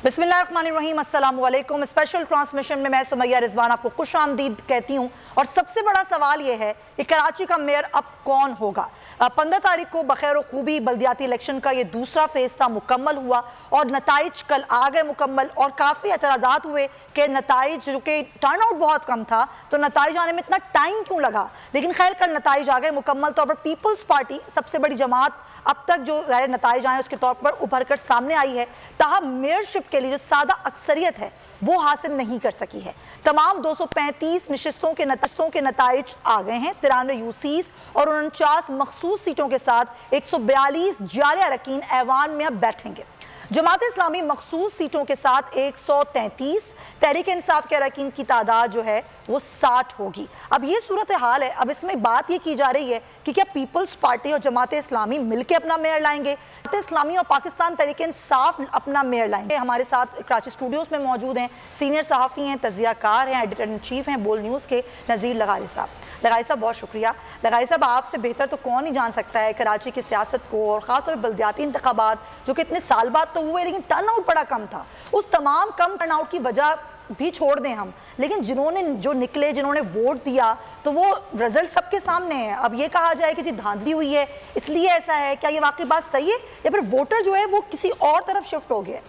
बिस्मिल्लाहिर्रहमानिर्रहीम, अस्सलाम वालेकुम। स्पेशल ट्रांसमिशन में मैं सुमैया रिजवान आपको खुश आमदीद कहती हूँ। और सबसे बड़ा सवाल ये है कि कराची का मेयर अब कौन होगा। 15 तारीख को बखैर खूबी बल्दियाती इलेक्शन का ये दूसरा फेज था, मुकम्मल हुआ और नताइज कल आ गए मुकम्मल। और काफ़ी एतराज़ात हुए कि नताइज, जो कि टर्न आउट बहुत कम था, तो नताइज आने में इतना टाइम क्यों लगा। लेकिन खैर कल नताइज आ गए मुकम्मल तौर पर। पीपल्स पार्टी सबसे बड़ी जमात अब तक जो ज़ाहिर नताइज आए उसके तौर पर उभर कर सामने आई है, ताहम मेयरशिप के लिए जो सादा अक्सरियत है वो हासिल नहीं कर सकी है। तमाम 235 नशिस्तों के नताइज आ गए हैं। 93 यूसीज और 49 मखसूस सीटों के साथ 142 जाले अरकीन ऐवान में अब बैठेंगे। जमात इस्लामी मखसूस सीटों के साथ 133, तहरीक इंसाफ के अरकीन की तादाद जो है वो 60 होगी। अब ये सूरत हाल है। अब इसमें बात ये की जा रही है कि क्या पीपल्स पार्टी और जमात इस्लामी मिलकर अपना मेयर लाएंगे, जमात इस्लामी और पाकिस्तान तहरीक इंसाफ अपना मेयर लाएंगे। हमारे साथ कराची स्टूडियोज में मौजूद हैं सीनियर सहाफ़ी हैं, तज़ियाकार हैं, एडिटर इन चीफ हैं बोल न्यूज़ के नज़ीर लगारी साहब। लगारी साहब बहुत शुक्रिया। लगारी साहब, आपसे बेहतर तो कौन ही जान सकता है कराची की सियासत को, और ख़ासतौर पर बल्दियाती इंतखाबात जो कि इतने साल बाद तो हुए लेकिन टर्न आउट बड़ा कम था। उस तमाम कम टर्न आउट की वजह भी छोड़ दें हम, लेकिन जिन्होंने वोट दिया तो वो रिजल्ट सबके सामने है। अब ये कहा जाए कि जी धांधली हुई है इसलिए ऐसा है, क्या ये वाकई बात सही है या फिर वोटर जो है वो किसी और तरफ शिफ्ट हो गया?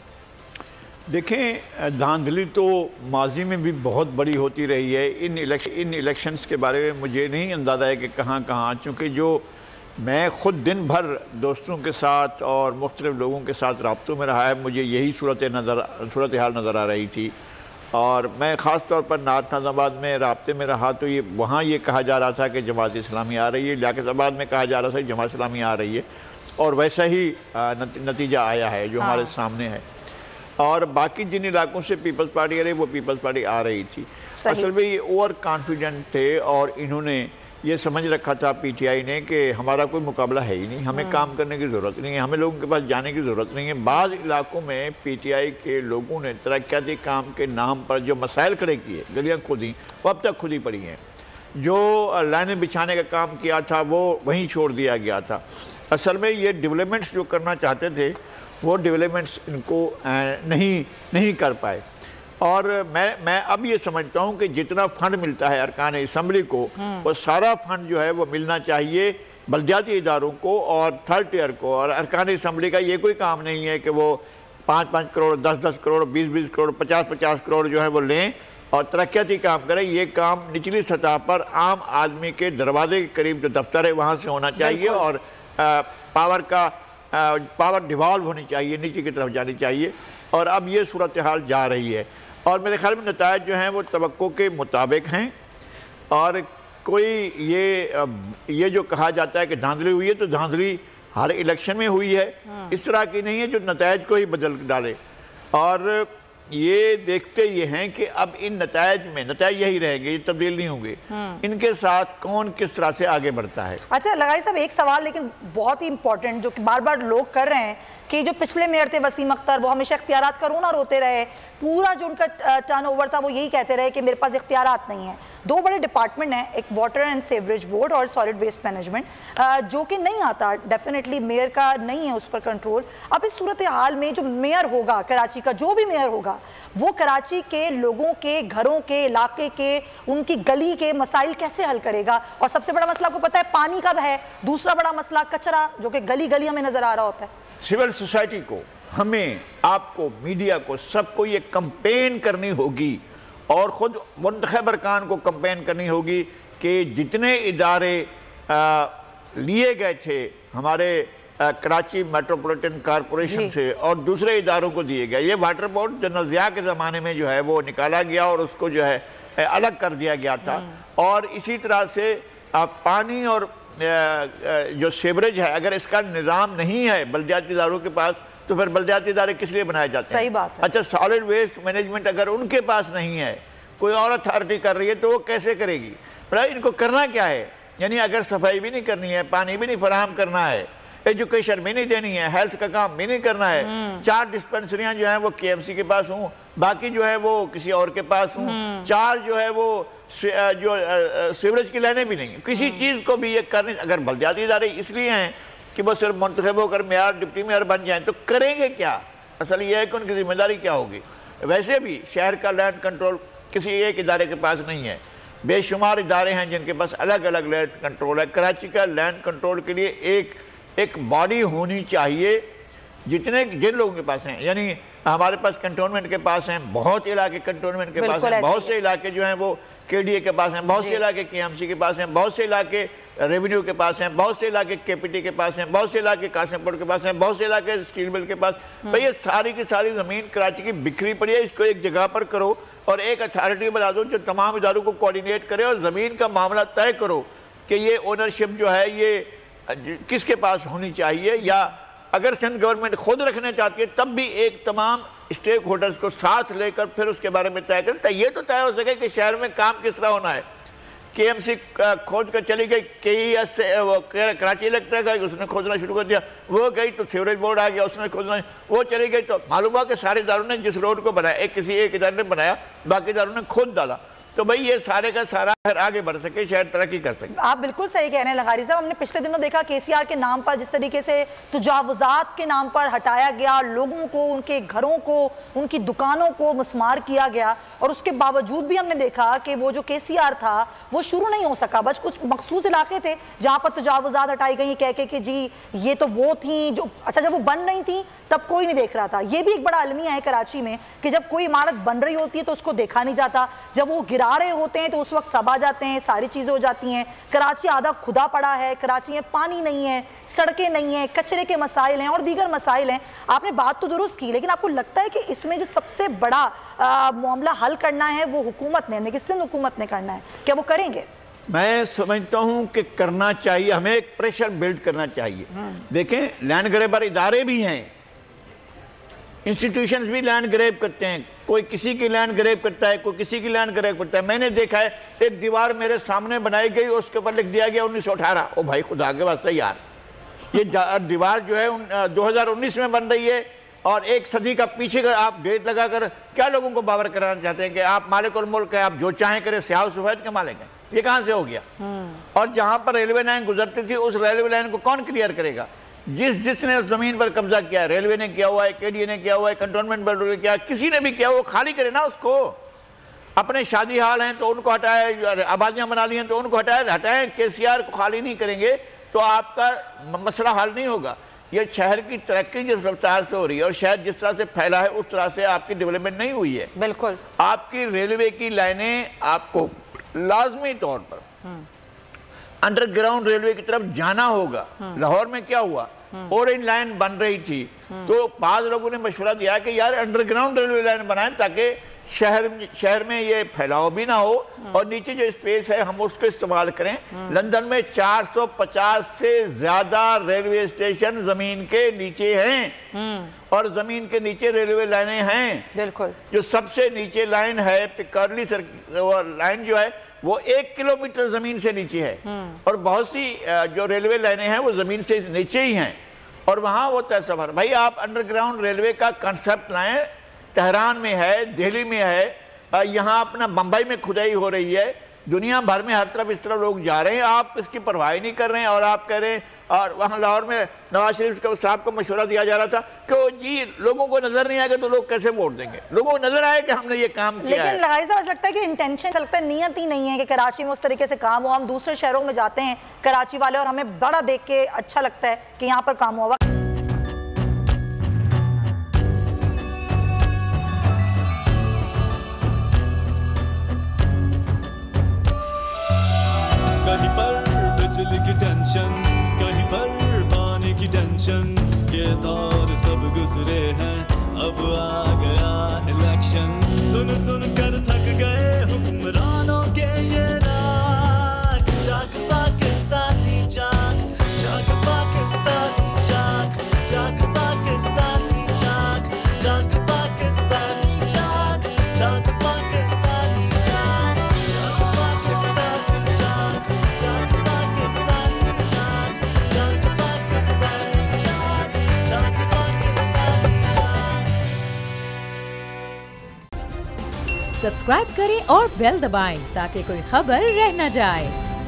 देखें, धांधली तो माजी में भी बहुत बड़ी होती रही है। इन इलेक्शंस के बारे में मुझे नहीं अंदाज़ा है कि कहाँ, चूँकि जो मैं ख़ुद दिन भर दोस्तों के साथ और मुख्तलिफ़ लोगों के साथ राब्तों में रहा है, मुझे यही सूरत हाल नज़र आ रही थी। और मैं ख़ास तौर पर नाथ नाज़ाबाद में राब्ते में रहा तो वहाँ ये कहा जा रहा था कि जमात इस्लामी आ रही है, लियाकताबाद में कहा जा रहा था कि जमात इस्लामी आ रही है, और वैसा ही नतीजा आया है जो हमारे सामने है। और बाकी जिन इलाकों से पीपल्स पार्टी आ रही वो पीपल्स पार्टी आ रही थी। असल में ये ओवर कॉन्फिडेंट थे और इन्होंने ये समझ रखा था पीटीआई ने कि हमारा कोई मुकाबला है ही नहीं, हमें काम करने की ज़रूरत नहीं है, हमें लोगों के पास जाने की ज़रूरत नहीं है। बाज़ इलाकों में पीटीआई के लोगों ने तरक्याती काम के नाम पर जो मसाइल खड़े किए, गलियाँ खुदी, वो अब तक खुदी पड़ी हैं। जो लाइनें बिछाने का काम किया था वो वहीं छोड़ दिया गया था। असल में ये डेवलपमेंट्स जो करना चाहते थे वो डेवलपमेंट्स इनको नहीं कर पाए। और मैं अब ये समझता हूँ कि जितना फंड मिलता है अरकान असम्बली को, वो सारा फंड जो है वो मिलना चाहिए बल्दियाती इदारों को और थर्ड टियर को। और अरकान असम्बली का ये कोई काम नहीं है कि वो 5-5 करोड़, 10-10 करोड़, 20-20 करोड़, 50-50 करोड़ जो है वो लें और तरक्याती काम करें। ये काम निचली सतह पर आम आदमी के दरवाजे के करीब जो दफ्तर है वहाँ से होना चाहिए और पावर डिवॉल्व होनी चाहिए, नीचे की तरफ जानी चाहिए। और अब ये सूरत हाल जा रही है और मेरे ख्याल में नताइज जो हैं वो तवक्को के मुताबिक हैं। और कोई ये जो कहा जाता है कि धांधली हुई है, तो धांधली हर इलेक्शन में हुई है, इस तरह की नहीं है जो नताइज को ही बदल डाले। और ये देखते ये हैं कि अब इन नताइज यही रहेंगे, ये तब्दील नहीं होंगे। इनके साथ कौन किस तरह से आगे बढ़ता है। अच्छा लगाई साहब, एक सवाल लेकिन बहुत ही इंपॉर्टेंट जो कि बार बार लोग कर रहे हैं कि जो पिछले मेयर थे वसीम अख्तर, वो हमेशा इख्तियारात का रोना रोते रहे। पूरा जो उनका टर्नओवर था वो यही कहते रहे कि मेरे पास इख्तियारात नहीं है। दो बड़े डिपार्टमेंट हैं, एक वाटर एंड सीवरेज बोर्ड और सॉलिड वेस्ट मैनेजमेंट, जो कि नहीं आता, डेफिनेटली मेयर का नहीं है उस पर कंट्रोल। अब इस सूरत हाल में जो मेयर होगा कराची का, जो भी मेयर होगा, वो कराची के लोगों के घरों के, इलाके के, उनकी गली के मसाइल कैसे हल करेगा। और सबसे बड़ा मसला आपको पता है पानी का है, दूसरा बड़ा मसला कचरा जो कि गली गली हमें नजर आ रहा होता है। सिविल सोसाइटी को, हमें, आपको, मीडिया को, सबको ये कंपेन करनी होगी और ख़ुद मुंतखब अरकान को कंपेन करनी होगी कि जितने इदारे लिए गए थे हमारे कराची मेट्रोपॉलिटन कॉरपोरेशन से और दूसरे इदारों को दिए गए, ये वाटर बोर्ड जनरल ज़िया के ज़माने में जो है वो निकाला गया और उसको जो है अलग कर दिया गया था। और इसी तरह से पानी और जो सीवरेज है, अगर इसका निज़ाम नहीं है बल्दियाती इदारों के पास, तो फिर बल्दियाती इदारे किस लिए बनाए जाते हैं? सही बात है। अच्छा, सॉलिड वेस्ट मैनेजमेंट अगर उनके पास नहीं है, कोई और अथॉरिटी कर रही है, तो वो कैसे करेगी? बड़ा इनको करना क्या है? यानी अगर सफाई भी नहीं करनी है, पानी भी नहीं फराहम करना है, एजुकेशन भी नहीं देनी है, हेल्थ का काम भी नहीं करना है, 4 डिस्पेंसरियां जो हैं वो केएमसी के पास हों, बाकी जो है वो किसी और के पास हों, 4 जो है वो जो सीवरेज की लाइनें भी नहीं, किसी चीज़ को भी ये करने, अगर बल्दियाती इदारे इसलिए हैं कि वो सिर्फ मुंतखब होकर मेयर, डिप्टी मेयर बन जाएं, तो करेंगे क्या? اصل یہ ہے کہ ان کی ذمہ داری کیا ہوگی. ویسے بھی شہر کا لینڈ کنٹرول کسی ایک ادارے کے پاس نہیں ہے, بے شمار ادارے ہیں جن کے پاس الگ الگ لینڈ کنٹرول ہے. کراچی کا لینڈ کنٹرول کے لیے ایک باڈی ہونی چاہیے جن لوگوں کے پاس ہیں. یعنی ہمارے پاس کنٹونمنٹ کے پاس ہیں, بہت علاقے کنٹونمنٹ کے پاس ہیں, بہت سے علاقے جو ہیں وہ کے ڈی اے کے پاس ہیں, بہت سے علاقے کے ایم سی کے پاس ہیں, بہت سے علاقے ریونیو کے پاس ہیں, بہت سے علاقے کے پی ٹی کے پاس ہیں, بہت سے علاقے قاسم پور کے پاس ہیں, بہت سے علاقے اسٹیل مل کے پاس. بھئی یہ ساری کی ساری زمین کراچی کی بکھری پڑی ہے, اس کو ایک جگہ پر کرو اور ایک اتھارٹی بنا دو جو تمام اداروں کو کوارڈینیٹ کرے اور زمین کا معاملہ طے کرو کہ یہ اونرشپ جو ہے یہ کس کے پاس ہونی چاہیے. یا اگر سندھ گورنمنٹ خود رکھنا چاہتی ہے تب بھی ایک تمام اسٹیک ہولڈرز کو ساتھ لے کر پھر اس کے بارے میں طے کریں. یہ تو طے ہو سکے کہ شہر میں کام کس طرح ہونا ہے. کے ایم سی کھوج کر چلی گئی, کے ای ایس سے کراچی الیکٹرک گئی, اس نے کھوجنا شروع کر دیا, وہ گئی تو سیوریج بورڈ آ گیا, اس نے کھوجنا, وہ چلی گئی تو معلوم ہوا کہ سارے اداروں نے جس روڈ کو بنایا کسی ایک ادارے نے بنایا, باقی اداروں نے کھود ڈالا. تو بھئی یہ سارے کا سارا آگے بڑھ سکے, شہر ترقی کر سکے. آپ بالکل صحیح کہہ رہے ہیں لغاری صاحب. ہم نے پچھلے دنوں دیکھا کے سی آر کے نام پر جس طریقے سے تجاوزات کے نام پر ہٹایا گیا, لوگوں کو, ان کے گھروں کو, ان کی دکانوں کو مسمار کیا گیا, اور اس کے باوجود بھی ہم نے دیکھا کہ وہ جو کے سی آر تھا وہ شروع نہیں ہو سکا. بس کچھ مخصوص علاقے تھے جہاں پر تجاوزات ہٹائی گئی کہہ کے کہ جی یہ تو وہ تھیں جو, اچھا جب وہ بن رہی تھیں تب کوئی نہیں دیکھ رہا تھا. یہ بھی ایک بڑا المیہ ہے کراچی میں کہ جب کوئی عمارت بن رہی ہوتی ہے تو اس کو دیکھا نہیں جاتا, جب وہ گرا رہے ہوتے ہیں تو اس وقت سب آ جاتے ہیں, ساری چیزیں ہو جاتی ہیں. کراچی آدھا کھدا پڑا ہے, کراچی میں پانی نہیں ہے, سڑکیں نہیں ہیں, کچرے کے مسائل ہیں اور دیگر مسائل ہیں. آپ نے بات تو درست کی, لیکن آپ کو لگتا ہے کہ اس میں جو سب سے بڑا معاملہ حل کرنا ہے وہ حکومت نے, کہ سندھ حکومت نے کرنا ہے, کیا وہ کریں گے؟ میں سمجھتا ہوں کہ کرنا چاہیے, ہمیں ایک پریشر بلڈ کرنا چاہیے. دیکھیں لینڈ گریبر ادارے بھی ہیں, انسٹیٹیوشنز بھی لینڈ گریب کرتے ہیں, کوئی کسی کی لینڈ گریب کرتا ہے, کوئی کسی کی لینڈ گریب کرتا ہے. میں نے دیکھا ہے ایک دیوار میرے سامنے بنائی گئی, اس کے اوپر لکھ دیا گیا 1918. او بھائی خدا کے واسطے یار, یہ دیوار جو ہے 2019 میں بن رہی ہے اور ایک صدی کا پیچھے کا آپ ڈیٹ لگا کر کیا لوگوں کو باور کرانا چاہتے ہیں کہ آپ مالک الملک ہیں, آپ جو چاہیں کریں, سیاہ و سفید کے مالک ہیں. یہ کہاں سے ہو گیا؟ اور جہاں پر ریلوے لائن گزرتی تھی اس ریلوے لائن کو کون کلیئر کرے گا؟ جس نے اس زمین پر قبضہ کیا ہے, ریلوے نے کیا ہوا ہے, کے ڈی اے نے کیا ہوا ہے, کنٹونمنٹ بورڈ نے کیا, کسی نے بھی کیا, وہ خالی کرے نا اس کو. اپنے شادی حال ہیں تو ان کو ہٹائے, آبادیاں بنا لی ہیں تو ان کو ہٹائیں. کے سی آر کو خالی نہیں کریں گے تو آپ کا مسئلہ حل نہیں ہوگا. یہ شہر کی ترقی جس رفتار سے ہو رہی ہے اور شہر جس طرح سے پھیلا ہے اس طرح سے آپ کی ڈیولپمنٹ نہیں ہوئی ہے. بالکل آپ کی ریلوے کی لائنیں آپ کو لازمی طور پر انڈر گراؤنڈ ریلوے کی طرف جانا ہوگا. لاہور میں کیا ہوا, اورنج لائن بن رہی تھی تو بعض لوگوں نے مشورہ دیا کہ یار انڈر گراؤنڈ ریلوے لائن بنائیں تاکہ شہر میں یہ پھیلاؤ بھی نہ ہو اور نیچے جو اسپیس ہے ہم اس کو استعمال کریں. لندن میں 450 سے زیادہ ریلوے اسٹیشن زمین کے نیچے ہیں اور زمین کے نیچے ریلوے لائنیں ہیں. بالکل جو سب سے نیچے لائن ہے پکرلی لائن جو ہے وہ 1 کلومیٹر زمین سے نیچے ہے اور بہت سی جو ریلوے لائنیں ہیں وہ زمین سے نیچے ہی ہیں اور وہاں وہ طے سفر. بھائی آپ انڈر گراؤنڈ ریلوے کا کنسپٹ لائیں. تہران میں ہے, دہلی میں ہے, یہاں اپنا بمبئی میں کھدائی ہو رہی ہے, دنیا بھر میں ہر طرف اس طرح لوگ جا رہے ہیں, آپ اس کی پرواہ نہیں کر رہے ہیں. اور آپ کہہ رہے ہیں, اور وہاں لاہور میں نواز شریف صاحب کو مشورہ دیا جا رہا تھا کہ جی لوگوں کو نظر نہیں آئے گا تو لوگ کیسے ووٹ دیں گے, لوگوں کو نظر آئے کہ ہم نے یہ کام کیا ہے. لیکن لغاری صاحب لگتا ہے کہ انٹینشن لگتا ہے نیت ہی نہیں ہے کہ کراچی میں اس طریقے سے کام ہو. ہم دوسرے شہروں میں جاتے ہیں کراچی والے اور ہمیں بڑا دیکھ کے اچھا لگتا ہے کہ یہاں پر کام ہوا. کہیں پر بجلی کی ٹینشن, کہیں پر پانی کی ٹینشن, یہ دور سب گزرے ہیں, اب آ گیا الیکشن. سن سن کر تھک گئے حکمرانوں کے یہ راگ, جاگ پاکستانی جاگ, جاگ پاکستانی جاگ, جاگ پاکستانی جاگ, جاگ پاکستانی جاگ, جاگ پاکستانی جاگ, جاگ پاکستانی جاگ, جاگ پاکستانی جاگ, جاگ پاکستانی جاگ, جاگ پاکستانی جاگ. سبسکرائب کریں اور بیل دبائیں تاکہ کوئی خبر رہ نہ جائے.